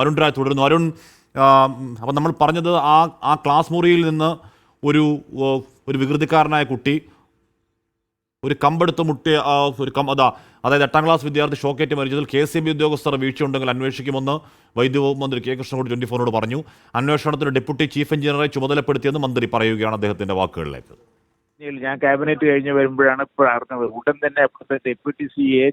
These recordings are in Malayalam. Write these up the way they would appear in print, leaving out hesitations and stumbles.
അരുൺ രാജ് തുടരുന്നു. അരുൺ, അപ്പം നമ്മൾ പറഞ്ഞത് ആ ക്ലാസ് മുറിയിൽ നിന്ന് ഒരു ഒരു വികൃതിക്കാരനായ കുട്ടി ഒരു കമ്പെടുത്ത് മുട്ടിയ അതായത് 8ാം ക്ലാസ് വിദ്യാർത്ഥി ഷോക്കേറ്റ് മരിച്ചതിൽ KCB ഉദ്യോഗസ്ഥർ വീഴ്ചയുണ്ടെങ്കിൽ അന്വേഷിക്കുമെന്ന് വൈദ്യുതി മന്ത്രി K. കൃഷ്ണൻകുട്ടി 24 പറഞ്ഞു. അന്വേഷണത്തിന് ഡെപ്യൂട്ടി ചീഫ് എഞ്ചിനീയറെ ചുമതലപ്പെടുത്തിയെന്ന് മന്ത്രി പറയുകയാണ് അദ്ദേഹത്തിന്റെ വാക്കുകളിലേക്ക്. ഞാൻ ക്യാബിനറ്റ് കഴിഞ്ഞ് വരുമ്പോഴാണ് ഇപ്പോൾ അറിഞ്ഞത്. ഉടൻ തന്നെ അപ്പോഴത്തെ ഡെപ്യൂട്ടി CA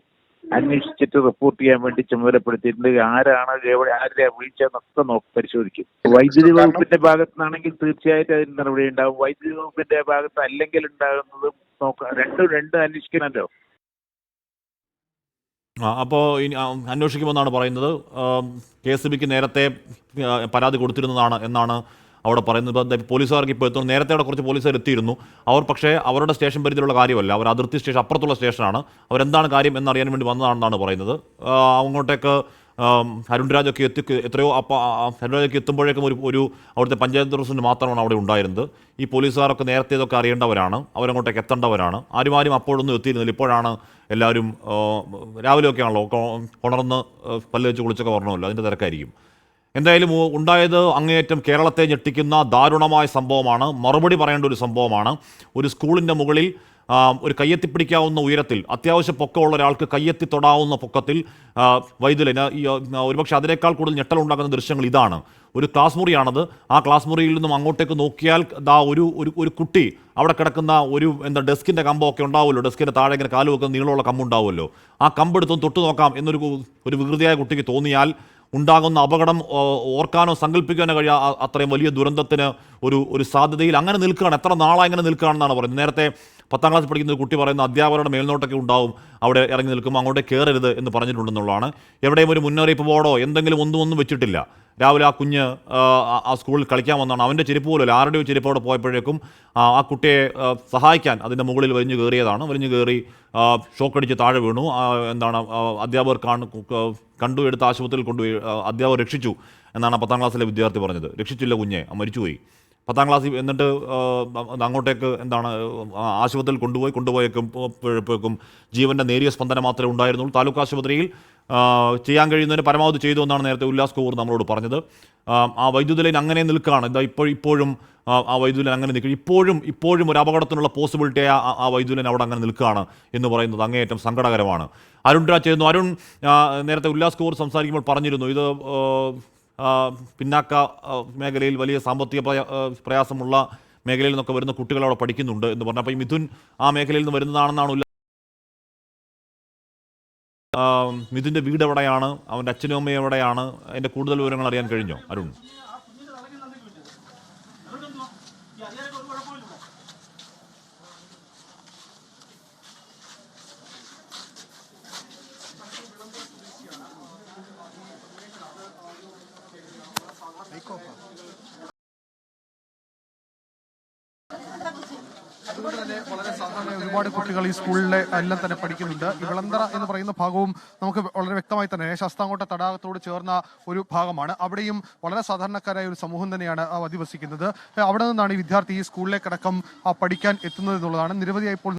അന്വേഷിച്ചിട്ട് റിപ്പോർട്ട് ചെയ്യാൻ വേണ്ടി ചുമതലപ്പെടുത്തിയിട്ടുണ്ട്. ആരാണ് ആരുടെ വീഴ്ച എന്നൊക്കെ പരിശോധിക്കും. വൈദ്യുതി വകുപ്പിന്റെ ഭാഗത്തു നിന്നാണെങ്കിൽ തീർച്ചയായിട്ടും അതിന് നടപടി ഉണ്ടാവും. വൈദ്യുതി വകുപ്പിന്റെ ഭാഗത്ത് അല്ലെങ്കിൽ ഉണ്ടാകുന്നതും നോക്കാം. രണ്ടും അന്വേഷിക്കണമല്ലോ. അപ്പോൾ ഇനി അന്വേഷിക്കുമെന്നാണ് പറയുന്നത്. KCBക്ക് നേരത്തെ പരാതി കൊടുത്തിരുന്നതാണ് എന്നാണ് അവിടെ പറയുന്നത്. പോലീസുകാർക്ക് ഇപ്പോൾ എത്തുന്നു. നേരത്തെ അവിടെ കുറച്ച് പോലീസുകാർ എത്തിയിരുന്നു. അവർ പക്ഷേ അവരുടെ സ്റ്റേഷൻ പരിധിയിലുള്ള കാര്യമല്ല, അവർ അതിർത്തി സ്റ്റേഷൻ അപ്പുറത്തുള്ള സ്റ്റേഷനാണ്. അവരെന്താണ് കാര്യം എന്നറിയാൻ വേണ്ടി വന്നതാണെന്നാണ് പറയുന്നത്. അങ്ങോട്ടേക്ക് അരുൺ രാജൊക്കെ എത്രയോ അരുൺ രാജൊക്കെ എത്തുമ്പോഴേക്കും ഒരു അവിടുത്തെ പഞ്ചായത്ത് പ്രസിഡന്റ് മാത്രമാണ് അവിടെ ഉണ്ടായിരുന്നത്. ഈ പോലീസുകാരൊക്കെ നേരത്തെ ഇതൊക്കെ അറിയേണ്ടവരാണ്, അവരങ്ങോട്ടേക്ക് എത്തേണ്ടവരാണ്. ആരും അപ്പോഴൊന്നും എത്തിയിരുന്നില്ല. ഇപ്പോഴാണ് എല്ലാവരും രാവിലെയൊക്കെ ആണല്ലോ ഉണർന്ന് പല്ല് വെച്ച് കുളിച്ചൊക്കെ വരണമല്ലോ, അതിൻ്റെ തിരക്കായിരിക്കും. എന്തായാലും ഉണ്ടായത് അങ്ങേയറ്റം കേരളത്തെ ഞെട്ടിക്കുന്ന ദാരുണമായ സംഭവമാണ്. മറുപടി പറയേണ്ട ഒരു സംഭവമാണ്. ഒരു സ്കൂളിൻ്റെ മുകളിൽ ഒരു കയ്യെത്തിപ്പിടിക്കാവുന്ന ഉയരത്തിൽ, അത്യാവശ്യം പൊക്കമുള്ള ഒരാൾക്ക് കയ്യെത്തി തൊടാവുന്ന പൊക്കത്തിൽ വൈദ്യുതി, ഒരുപക്ഷെ അതിനേക്കാൾ കൂടുതൽ ഞെട്ടലുണ്ടാക്കുന്ന ദൃശ്യങ്ങൾ ഇതാണ്. ഒരു ക്ലാസ് മുറിയാണത്. ആ ക്ലാസ് മുറിയിൽ നിന്നും അങ്ങോട്ടേക്ക് നോക്കിയാൽ ഒരു കുട്ടി അവിടെ കിടക്കുന്ന ഒരു ഡെസ്കിൻ്റെ കമ്പമൊക്കെ ഉണ്ടാവുമല്ലോ, ഡെസ്കിൻ്റെ താഴെ ഇങ്ങനെ കാല് വെക്കുന്ന നീളമുള്ള കമ്പുണ്ടാവുമല്ലോ, ആ കമ്പെടുത്തൊന്ന് തൊട്ട് നോക്കാം എന്നൊരു വികൃതിയായ കുട്ടിക്ക് തോന്നിയാൽ ഉണ്ടാകുന്ന അപകടം ഓർക്കാനോ സങ്കല്പിക്കാനോ അത്രയും വലിയ ദുരന്തത്തിന് ഒരു സാധ്യതയിൽ അങ്ങനെ നിൽക്കുകയാണ്. എത്ര നാളായി അങ്ങനെ നിൽക്കുകയാണെന്നാണ് പറയുന്നത്. നേരത്തെ 10ാം ക്ലാസ് പഠിക്കുന്ന ഒരു കുട്ടി പറയുന്ന അധ്യാപകരുടെ മേൽനോട്ടൊക്കെ ഉണ്ടാവും അവിടെ ഇറങ്ങി നിൽക്കുമ്പോൾ അങ്ങോട്ടേ കയറരുത് എന്ന് പറഞ്ഞിട്ടുണ്ടെന്നുള്ളതാണ്. എവിടെയും ഒരു മുന്നറിയിപ്പ് ബോർഡോ എന്തെങ്കിലും ഒന്നും വെച്ചിട്ടില്ല. രാവിലെ ആ കുഞ്ഞ് ആ സ്കൂളിൽ കളിക്കാൻ വന്നാണ്. അവൻ്റെ ചെരുപ്പ് പോലും ആരുടെയോ ചെരുപ്പ് അവിടെ പോയപ്പോഴേക്കും ആ കുട്ടിയെ സഹായിക്കാൻ അതിൻ്റെ മുകളിൽ വലിഞ്ഞു കയറിയതാണ്. വലിഞ്ഞു കയറി ഷോക്കടിച്ച് താഴെ വീണു. അധ്യാപകർ കണ്ടു, എടുത്ത് ആശുപത്രിയിൽ കൊണ്ടുപോയി. അധ്യാപകർ രക്ഷിച്ചു എന്നാണ് 10ാം ക്ലാസ്സിലെ വിദ്യാർത്ഥി പറഞ്ഞത്. രക്ഷിച്ചില്ല, കുഞ്ഞെ മരിച്ചുപോയി. 10ാം ക്ലാസ്സിൽ എന്നിട്ട് അങ്ങോട്ടേക്ക് ആശുപത്രിയിൽ കൊണ്ടുപോയപ്പോഴേക്കും ജീവൻ്റെ നേരിയ സ്പന്ദനം മാത്രമേ ഉണ്ടായിരുന്നുള്ളൂ. താലൂക്ക് ആശുപത്രിയിൽ ചെയ്യാൻ കഴിയുന്നതിന് പരമാവധി ചെയ്തു എന്നാണ് നേരത്തെ ഉല്ലാസ് കോവൂർ നമ്മളോട് പറഞ്ഞത്. ആ വൈദ്യുതി ലൈൻ അങ്ങനെ നിൽക്കുകയാണ്. ഇപ്പോഴും ആ വൈദ്യുതി ലൈൻ അങ്ങനെ നിൽക്കുക. ഇപ്പോഴും ഒരു അപകടത്തിനുള്ള പോസിബിലിറ്റി ആ വൈദ്യുതി ലൈൻ അവിടെ അങ്ങനെ നിൽക്കുകയാണ് എന്ന് പറയുന്നത് അങ്ങേയറ്റം സങ്കടകരമാണ്. അരുൺ രാജ് ചെയ്യുന്നു. അരുൺ, നേരത്തെ ഉല്ലാസ് കോവൂർ സംസാരിക്കുമ്പോൾ പറഞ്ഞിരുന്നു ഇത് പിന്നാക്ക മേഖലയിൽ വലിയ സാമ്പത്തിക പ്രയാസമുള്ള മേഖലയിൽ നിന്നൊക്കെ വരുന്ന കുട്ടികൾ അവിടെ പഠിക്കുന്നുണ്ട് എന്ന് പറഞ്ഞു. അപ്പോൾ ഈ മിഥുൻ ആ മേഖലയിൽ നിന്ന് വരുന്നതാണെന്നാണ്. മിഥുൻ്റെ വീട് എവിടെയാണ്, അവൻ്റെ അച്ഛനും അമ്മയും എവിടെയാണ്, അതിൻ്റെ കൂടുതൽ വിവരങ്ങൾ അറിയാൻ കഴിഞ്ഞോ അരുൺ? അതുകൊണ്ട് തന്നെ വളരെ സാധാരണ ഒരുപാട് കുട്ടികൾ ഈ സ്കൂളിലെ എല്ലാം തന്നെ പഠിക്കുന്നുണ്ട്. ഈ വിളന്തറ എന്ന് പറയുന്ന ഭാഗവും നമുക്ക് വളരെ വ്യക്തമായി തന്നെ ശാസ്താംകോട്ട തടാകത്തോട് ചേർന്ന ഒരു ഭാഗമാണ്. അവിടെയും വളരെ സാധാരണക്കാരായ ഒരു സമൂഹം തന്നെയാണ് അധിവസിക്കുന്നത്. അവിടെ നിന്നാണ് ഈ വിദ്യാർത്ഥി ഈ സ്കൂളിലേക്കടക്കം പഠിക്കാൻ എത്തുന്നത് എന്നുള്ളതാണ്. നിരവധിയായി ഇപ്പോൾ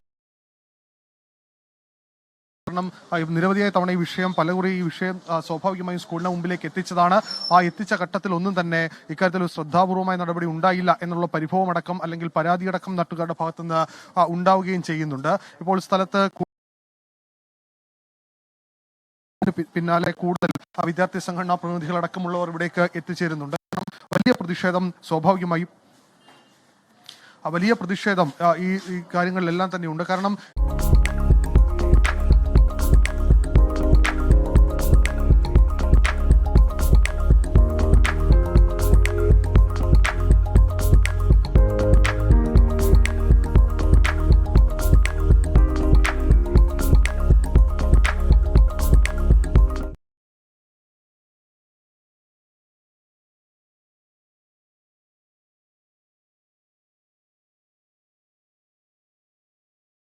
നിരവധിയായ തവണ ഈ വിഷയം പലകുറി ഈ വിഷയം സ്വാഭാവികമായും സ്കൂളിന് മുമ്പിലേക്ക് എത്തിച്ചതാണ്. ആ എത്തിച്ച ഘട്ടത്തിൽ ഒന്നും തന്നെ ഇക്കാര്യത്തിൽ ഒരു ശ്രദ്ധാപൂർവമായ നടപടി ഉണ്ടായില്ല എന്നുള്ള പരിഭവമടക്കം അല്ലെങ്കിൽ പരാതിയടക്കം നാട്ടുകാരുടെ ഭാഗത്തുനിന്ന് ഉണ്ടാവുകയും ചെയ്യുന്നുണ്ട്. ഇപ്പോൾ സ്ഥലത്ത് പിന്നാലെ കൂടുതൽ വിദ്യാർത്ഥി സംഘടനാ പ്രതിനിധികളടക്കമുള്ളവർ ഇവിടേക്ക് എത്തിച്ചേരുന്നുണ്ട്. വലിയ പ്രതിഷേധം സ്വാഭാവികമായും ഈ കാര്യങ്ങളിലെല്ലാം തന്നെ ഉണ്ട്. കാരണം